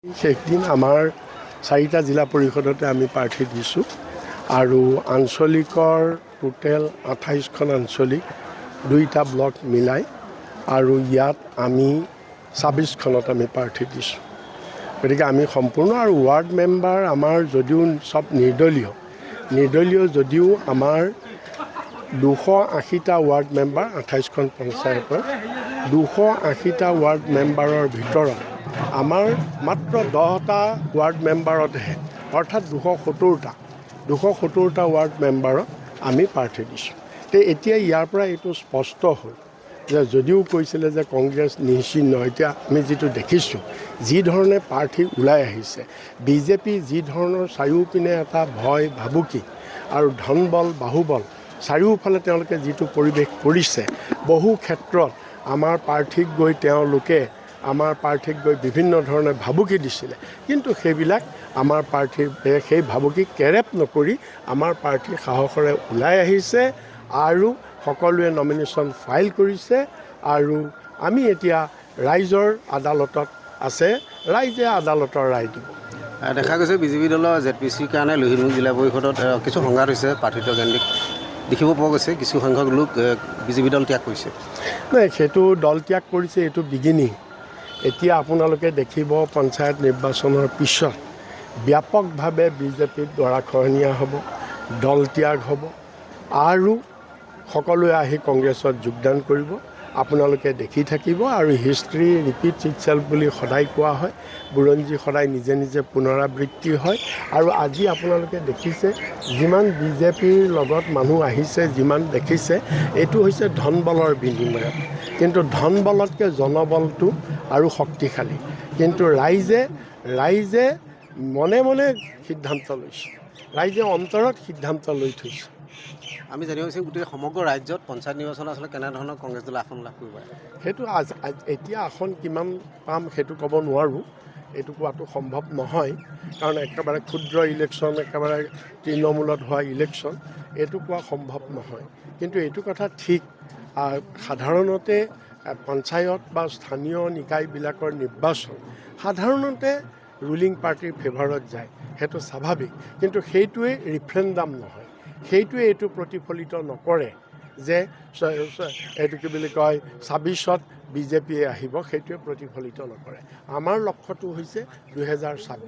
সেইদিন আমাৰ 4টা জিলা পৰিষদতে আমি প্ৰাৰ্থী দিছোঁ আৰু আঞ্চলিকৰ টোটেল 28খন আঞ্চলিক 2টা ব্লক মিলাই আৰু ইয়াত আমি 26খনত আমি প্ৰাৰ্থী দিছোঁ। গতিকে আমি সম্পূৰ্ণ আৰু ৱাৰ্ড মেম্বাৰ আমাৰ যদিও চব নিৰ্দলীয় যদিও আমাৰ 280টা ৱাৰ্ড মেম্বাৰ 28খন পঞ্চায়তৰ 280টা ৱাৰ্ড মেম্বাৰৰ ভিতৰত আমাৰ মাত্ৰ 10টা ৱাৰ্ড মেম্বাৰতহে অৰ্থাৎ 270টা ৱাৰ্ড মেম্বাৰত আমি প্ৰাৰ্থী দিছোঁ। এতিয়া ইয়াৰ পৰা এইটো স্পষ্ট হ'ল যে যদিও কৈছিলে যে কংগ্ৰেছ নিশ্চিহ্ন, এতিয়া আমি যিটো দেখিছোঁ যি ধৰণে প্ৰাৰ্থী ওলাই আহিছে, বিজেপি যি ধৰণৰ চাৰিওপিনে এটা ভয় ভাবুকি আৰু ধনবল বাহুবল চাৰিওফালে তেওঁলোকে যিটো পৰিৱেশ কৰিছে, বহু ক্ষেত্ৰত আমাৰ প্ৰাৰ্থীক গৈ বিভিন্ন ধৰণে ভাবুকি দিছিলে, কিন্তু সেইবিলাক আমাৰ প্ৰাৰ্থীৰ সেই ভাবুকি কেৰেপ নকৰি আমাৰ প্ৰাৰ্থী সাহসেৰে ওলাই আহিছে আৰু সকলোৱে নমিনেশ্যন ফাইল কৰিছে আৰু আমি এতিয়া ৰাইজৰ আদালতত আছে, ৰাইজে আদালতৰ ৰায় দিব। দেখা গৈছে বিজেপি দলৰ ZPCৰ কাৰণে লখিমপুৰ জিলা পৰিষদত কিছু সংঘাত হৈছে, প্ৰাৰ্থিত্ব কেন্দ্ৰিক দেখিব পোৱা গৈছে। কিছু সংখ্যক লোক বিজেপি দল ত্যাগ কৰিছে। নাই, সেইটো দল ত্যাগ কৰিছে, এইটো বিগিনিং। এতিয়া আপোনালোকে দেখিব পঞ্চায়ত নিৰ্বাচনৰ পিছত ব্যাপকভাৱে বিজেপিত গৰাখহনীয়া হ'ব, দল ত্যাগ হ'ব আৰু সকলোৱে আহি কংগ্ৰেছত যোগদান কৰিব। আপোনালোকে দেখি থাকিব আৰু হিষ্ট্ৰী ৰিপিটছ ইটছেল্ফ বুলি সদায় কোৱা হয়, বুৰঞ্জী সদায় নিজে নিজে পুনৰাবৃত্তি হয়। আৰু আজি আপোনালোকে দেখিছে যিমান বিজেপিৰ লগত মানুহ আহিছে, যিমান দেখিছে, এইটো হৈছে ধনবলৰ বিনিময়ত, কিন্তু ধনবলতকৈ জনবলটো আৰু শক্তিশালী। কিন্তু ৰাইজে মনে মনে সিদ্ধান্ত লৈছে, ৰাইজে অন্তৰত সিদ্ধান্ত লৈ থৈছে। আমি জানিব বিচাৰিম গোটেই সমগ্ৰ ৰাজ্যত পঞ্চায়ত নিৰ্বাচন আচলতে কেনেধৰণৰ কংগ্ৰেছ দলে আসন লাভ কৰিব পাৰে? সেইটো এতিয়া আসন কিমান পাম সেইটো ক'ব নোৱাৰোঁ, এইটো কোৱাটো সম্ভৱ নহয়, কাৰণ একেবাৰে ক্ষুদ্ৰ ইলেকশ্যন, একেবাৰে তৃণমূলত হোৱা ইলেকশ্যন, এইটো কোৱা সম্ভৱ নহয়। কিন্তু এইটো কথা ঠিক, সাধাৰণতে পঞ্চায়ত বা স্থানীয় নিকায়বিলাকৰ নিৰ্বাচন সাধাৰণতে ৰুলিং পাৰ্টিৰ ফেভাৰত যায়, সেইটো স্বাভাৱিক। কিন্তু সেইটোৱে ৰিফাৰেণ্ডাম নহয়, সেইটোৱে এইটো প্ৰতিফলিত নকৰে যে এইটো কি বুলি কয় 26ত বিজেপিয়ে আহিব, সেইটোৱে প্ৰতিফলিত নকৰে। আমাৰ লক্ষ্যটো হৈছে 2026।